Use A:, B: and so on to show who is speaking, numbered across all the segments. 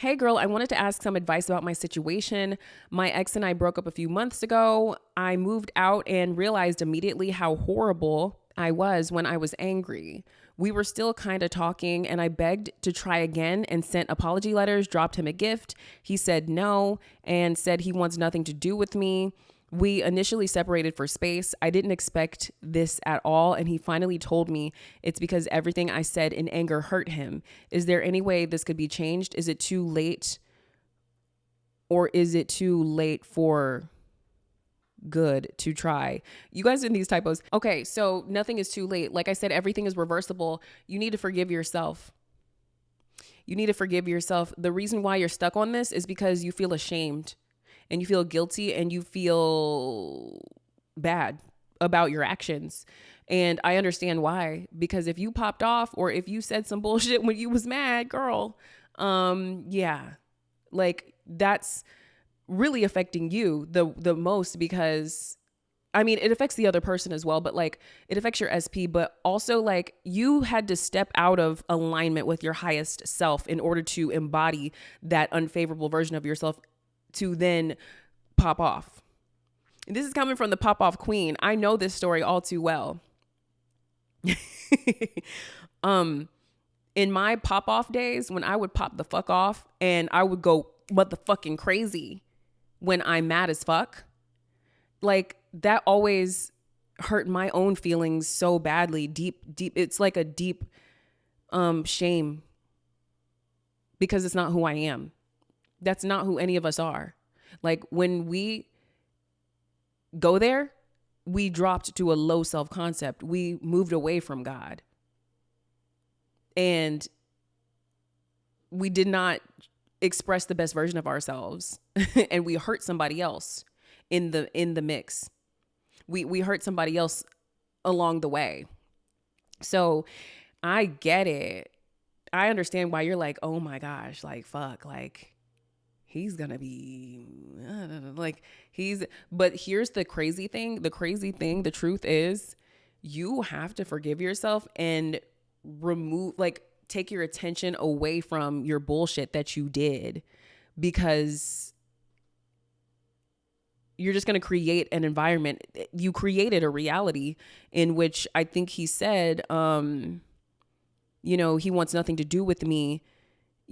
A: Hey girl, I wanted to ask some advice about my situation. My ex and I broke up a few months ago. I moved out and realized immediately how horrible I was when I was angry. We were still kind of talking, and I begged to try again and sent apology letters, dropped him a gift. He said no and said he wants nothing to do with me. We initially separated for space. I didn't expect this at all. And he finally told me it's because everything I said in anger hurt him. Is there any way this could be changed? Is it too late, or is it too late for good to try? You guys in these typos. Okay, so nothing is too late. Like I said, everything is reversible. You need to forgive yourself. You need to forgive yourself. The reason why you're stuck on this is because you feel ashamed and you feel guilty and you feel bad about your actions. And I understand why, because if you popped off or if you said some bullshit when you was mad, girl, yeah, like that's really affecting you the most, because I mean, it affects the other person as well, but like it affects your SP, but also like you had to step out of alignment with your highest self in order to embody that unfavorable version of yourself to then pop off. And this is coming from the pop off queen. I know this story all too well. In my pop off days, when I would pop the fuck off and I would go motherfucking crazy when I'm mad as fuck, like that always hurt my own feelings so badly, deep. It's like a deep shame, because it's not who I am. That's not who any of us are. Like when we go there, we dropped to a low self-concept. We moved away from God. And we did not express the best version of ourselves. And we hurt somebody else in the mix. We hurt somebody else along the way. So I get it. I understand why you're like, oh my gosh, like fuck, like he's gonna be like but here's the crazy thing. The truth is you have to forgive yourself and take your attention away from your bullshit that you did, because you're just going to create an environment. You created a reality in which I think he said, he wants nothing to do with me,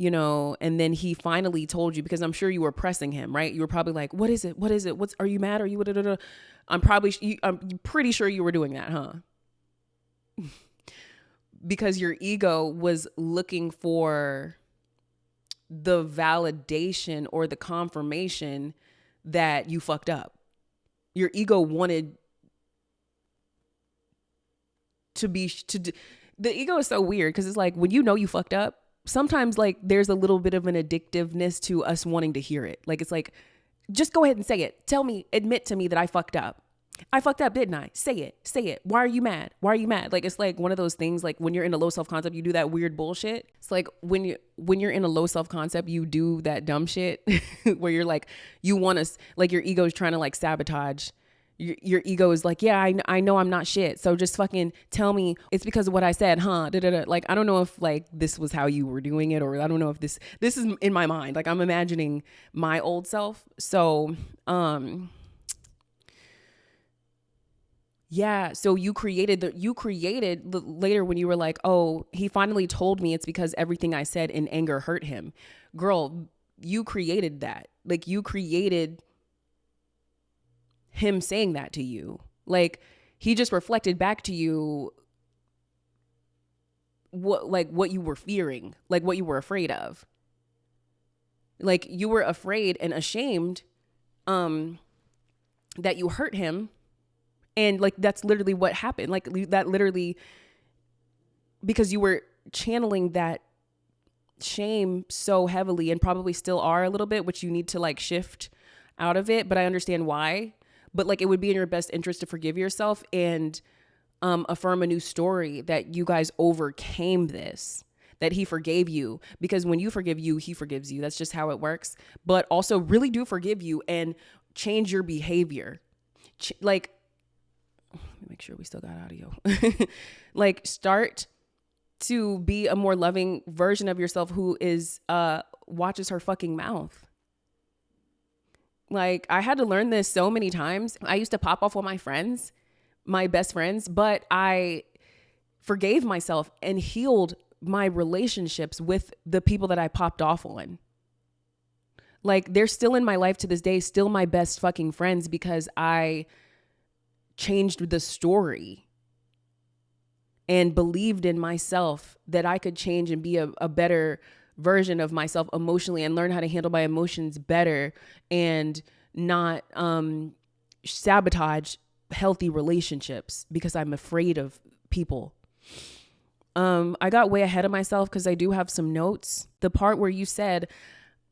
A: and then he finally told you, because I'm sure you were pressing him, right? You were probably like, what is it? Are you mad? Are you, I'm pretty sure you were doing that, huh? Because your ego was looking for the validation or the confirmation that you fucked up. Your ego wanted the ego is so weird, because it's like when you fucked up, sometimes like there's a little bit of an addictiveness to us wanting to hear it. Like it's like, just go ahead and say it. Tell me, admit to me that I fucked up. I fucked up, didn't I? Say it. Why are you mad? Like, it's like one of those things, like when you're in a low self-concept, you do that weird bullshit. It's like when you're in a low self-concept, you do that dumb shit where you're like, you want to, like your ego is trying to like sabotage. Your ego is like, yeah, I know I'm not shit. So just fucking tell me it's because of what I said, huh? Da-da-da. Like, I don't know if like this was how you were doing it, or I don't know if this is in my mind. Like I'm imagining my old self. So, yeah. So you created later when you were like, oh, he finally told me it's because everything I said in anger hurt him. Girl, you created that. Like you created him saying that to you. Like he just reflected back to you what you were fearing, like what you were afraid of. Like you were afraid and ashamed that you hurt him. And like, that's literally what happened. Like that literally, because you were channeling that shame so heavily, and probably still are a little bit, which you need to like shift out of it. But I understand why. But like, it would be in your best interest to forgive yourself and affirm a new story that you guys overcame this, that he forgave you. Because when you forgive you, he forgives you. That's just how it works. But also really do forgive you and change your behavior. Like, let me make sure we still got audio. Like start to be a more loving version of yourself who is watches her fucking mouth. Like, I had to learn this so many times. I used to pop off with my friends, my best friends, but I forgave myself and healed my relationships with the people that I popped off on. Like, they're still in my life to this day, still my best fucking friends, because I changed the story and believed in myself that I could change and be a better version of myself emotionally and learn how to handle my emotions better and not sabotage healthy relationships because I'm afraid of people. I got way ahead of myself because I do have some notes. The part where you said,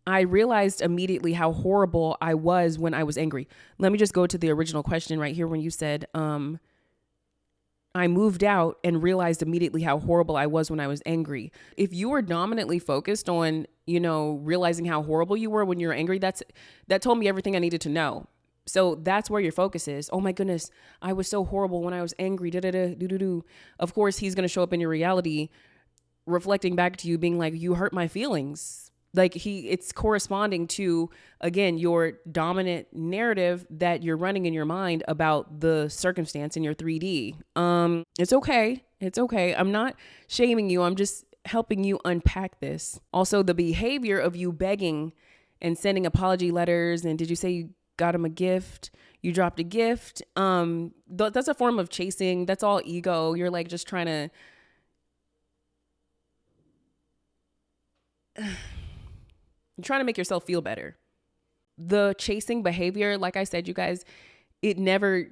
A: I realized immediately how horrible I was when I was angry. Let me just go to the original question right here when you said, I moved out and realized immediately how horrible I was when I was angry. If you were dominantly focused on, realizing how horrible you were when you were angry, that told me everything I needed to know. So that's where your focus is. Oh my goodness, I was so horrible when I was angry. Of course, he's going to show up in your reality, reflecting back to you, being like, you hurt my feelings. Like it's corresponding to, again, your dominant narrative that you're running in your mind about the circumstance in your 3D. It's okay. It's okay. I'm not shaming you. I'm just helping you unpack this. Also, the behavior of you begging and sending apology letters. And did you say you got him a gift? You dropped a gift. That's a form of chasing. That's all ego. You're like just trying to you're trying to make yourself feel better. The chasing behavior, like I said, you guys, you never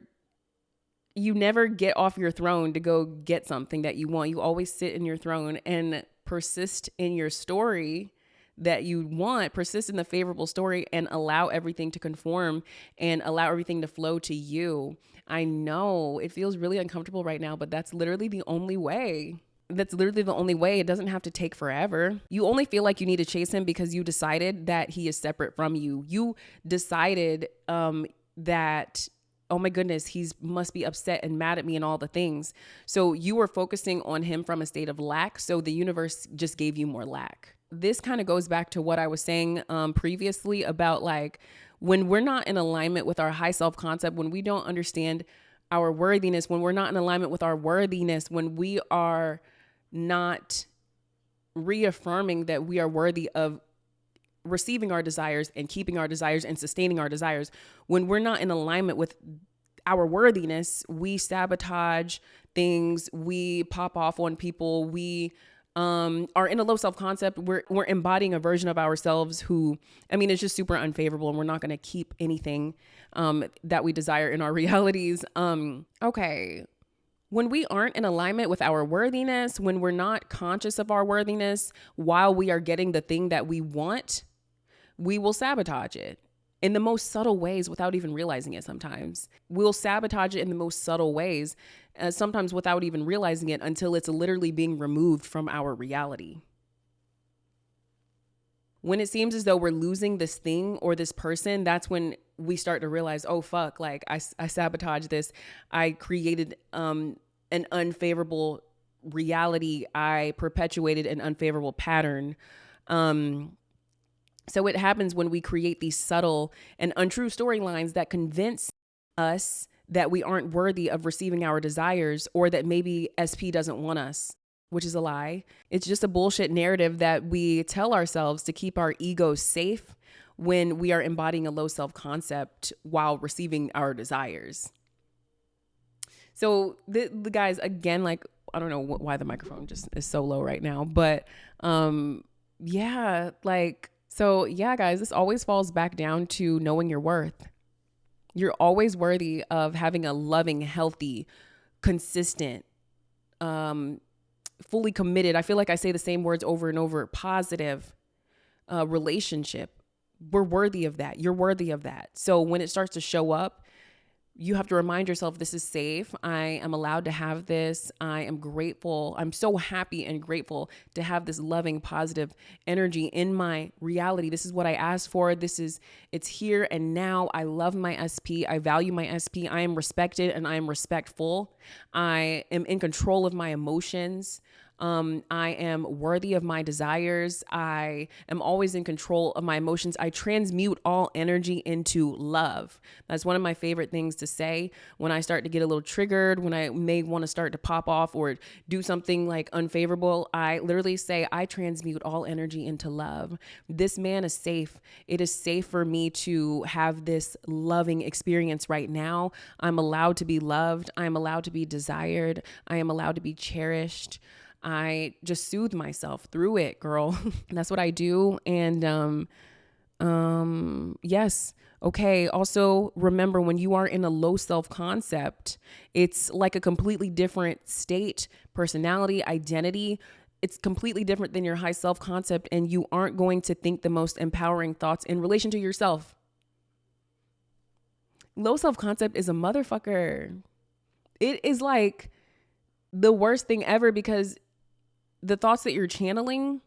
A: get off your throne to go get something that you want. You always sit in your throne and persist in your story that you want, persist in the favorable story and allow everything to conform and allow everything to flow to you. I know it feels really uncomfortable right now, but that's literally the only way. It doesn't have to take forever. You only feel like you need to chase him because you decided that he is separate from you. You decided that, oh my goodness, he must be upset and mad at me and all the things. So you were focusing on him from a state of lack. So the universe just gave you more lack. This kind of goes back to what I was saying previously about like when we're not in alignment with our high self-concept, when we don't understand our worthiness, when we're not in alignment with our worthiness, when we are not reaffirming that we are worthy of receiving our desires and keeping our desires and sustaining our desires. When we're not in alignment with our worthiness, we sabotage things, we pop off on people, we are in a low self-concept. We're embodying a version of ourselves who, it's just super unfavorable, and we're not going to keep anything that we desire in our realities. Okay. When we aren't in alignment with our worthiness, when we're not conscious of our worthiness while we are getting the thing that we want, we will sabotage it in the most subtle ways without even realizing it sometimes. We'll sabotage it in the most subtle ways, sometimes without even realizing it until it's literally being removed from our reality. When it seems as though we're losing this thing or this person, that's when we start to realize, oh, fuck, like I sabotaged this. I created an unfavorable reality. I perpetuated an unfavorable pattern. So it happens when we create these subtle and untrue storylines that convince us that we aren't worthy of receiving our desires, or that maybe SP doesn't want us, which is a lie. It's just a bullshit narrative that we tell ourselves to keep our ego safe when we are embodying a low self-concept while receiving our desires. So the guys, again, like, I don't know why the microphone just is so low right now, but guys, this always falls back down to knowing your worth. You're always worthy of having a loving, healthy, consistent, fully committed. I feel like I say the same words over and over, positive relationship. We're worthy of that. You're worthy of that. So when it starts to show up, you have to remind yourself, this is safe. I am allowed to have this. I am grateful. I'm so happy and grateful to have this loving, positive energy in my reality. This is what I asked for. It's here and now. I love my SP. I value my SP. I am respected and I am respectful. I am in control of my emotions. I am worthy of my desires. I am always in control of my emotions. I transmute all energy into love. That's one of my favorite things to say when I start to get a little triggered, when I may want to start to pop off or do something like unfavorable. I literally say, I transmute all energy into love. This man is safe. It is safe for me to have this loving experience right now. I'm allowed to be loved. I am allowed to be desired. I am allowed to be cherished. I just soothe myself through it, girl. That's what I do. And yes. Okay. Also, remember, when you are in a low self-concept, it's like a completely different state, personality, identity. It's completely different than your high self-concept, and you aren't going to think the most empowering thoughts in relation to yourself. Low self-concept is a motherfucker. It is like the worst thing ever, because the thoughts that you're channeling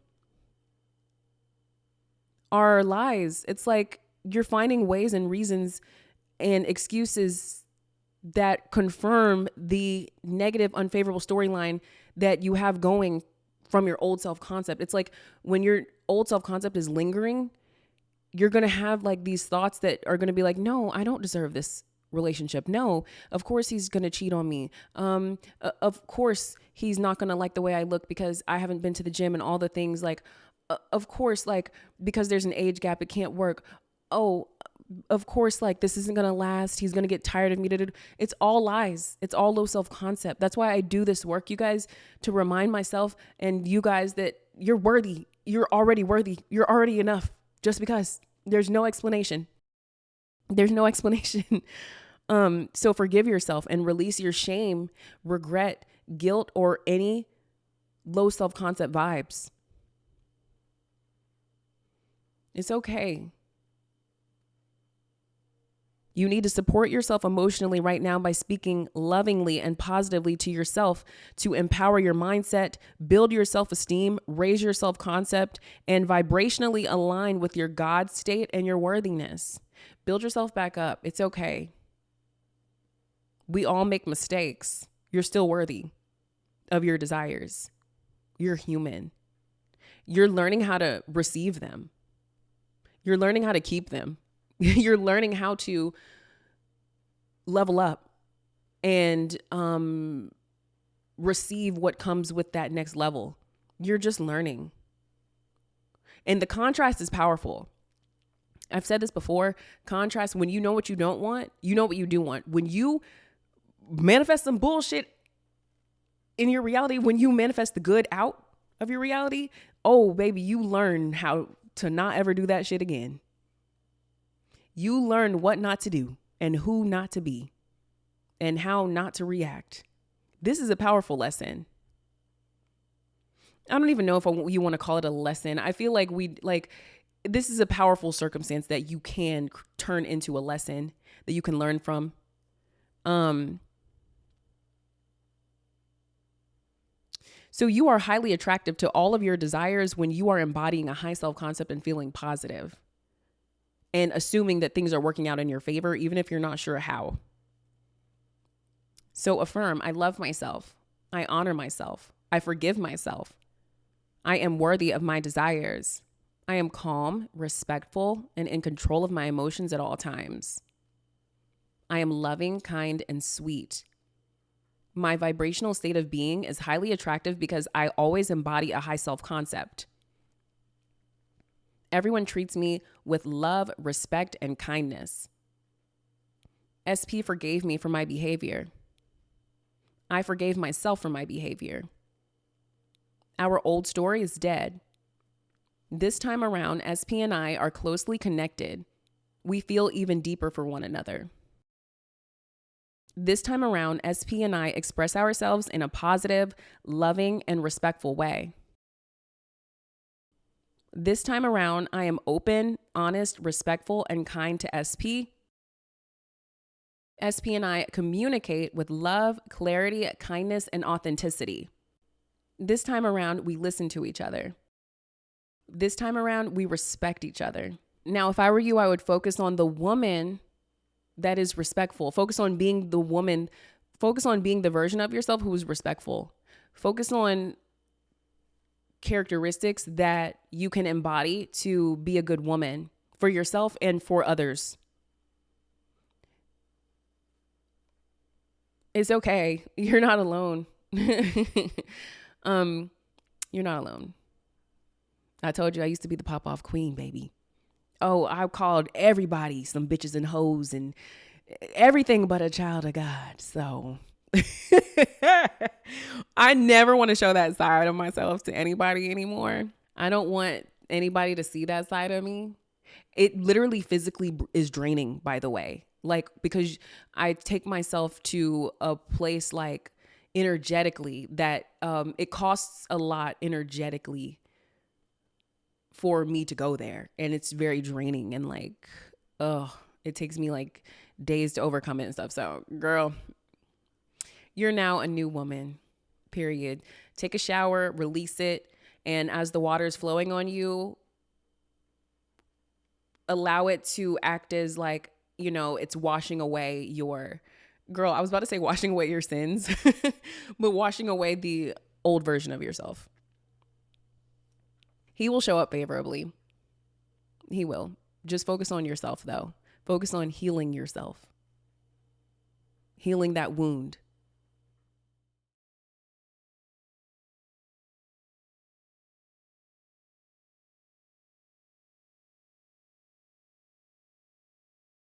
A: are lies. It's like you're finding ways and reasons and excuses that confirm the negative, unfavorable storyline that you have going from your old self-concept. It's like when your old self-concept is lingering, you're going to have like these thoughts that are going to be like, no, I don't deserve this relationship. No, of course he's going to cheat on me. Of course he's not going to like the way I look because I haven't been to the gym and all the things. Like, of course, like, because there's an age gap, it can't work. Oh, of course, like, this isn't going to last. He's going to get tired of me. It's all lies. It's all low self-concept. That's why I do this work, you guys, to remind myself and you guys that you're worthy. You're already worthy. You're already enough. Just because there's no explanation. There's no explanation. So forgive yourself and release your shame, regret, guilt, or any low self-concept vibes. It's okay. You need to support yourself emotionally right now by speaking lovingly and positively to yourself to empower your mindset, build your self-esteem, raise your self-concept, and vibrationally align with your God state and your worthiness. Build yourself back up. It's okay. We all make mistakes. You're still worthy of your desires. You're human. You're learning how to receive them. You're learning how to keep them. You're learning how to level up and receive what comes with that next level. You're just learning. And the contrast is powerful. I've said this before. Contrast, when you know what you don't want, you know what you do want. When you manifest some bullshit in your reality, when you manifest the good out of your reality, oh, baby, you learn how to not ever do that shit again. You learn what not to do and who not to be and how not to react. This is a powerful lesson. I don't even know if you want to call it a lesson. I feel like this is a powerful circumstance that you can turn into a lesson that you can learn from. So you are highly attractive to all of your desires when you are embodying a high self-concept and feeling positive and assuming that things are working out in your favor, even if you're not sure how. So affirm, I love myself. I honor myself. I forgive myself. I am worthy of my desires. I am calm, respectful, and in control of my emotions at all times. I am loving, kind, and sweet. My vibrational state of being is highly attractive because I always embody a high self-concept. Everyone treats me with love, respect, and kindness. SP forgave me for my behavior. I forgave myself for my behavior. Our old story is dead. This time around, SP and I are closely connected. We feel even deeper for one another. This time around, SP and I express ourselves in a positive, loving, and respectful way. This time around, I am open, honest, respectful, and kind to SP. SP and I communicate with love, clarity, kindness, and authenticity. This time around, we listen to each other. This time around, we respect each other. Now, if I were you, I would focus on the woman that is respectful. Focus on being the woman. Focus on being the version of yourself who is respectful. Focus on characteristics that you can embody to be a good woman for yourself and for others. It's okay. You're not alone. You're not alone. I told you I used to be the pop off queen, baby. Oh, I called everybody some bitches and hoes and everything but a child of God. So I never want to show that side of myself to anybody anymore. I don't want anybody to see that side of me. It literally physically is draining, by the way. Like, because I take myself to a place like energetically that it costs a lot energetically for me to go there. And it's very draining and like, it takes me like days to overcome it and stuff. So girl, you're now a new woman, period. Take a shower, release it. And as the water is flowing on you, allow it to act as like, you know, it's washing away your, girl, I was about to say washing away your sins, but washing away the old version of yourself. He will show up favorably. He will. Just focus on yourself though. Focus on healing yourself. Healing that wound.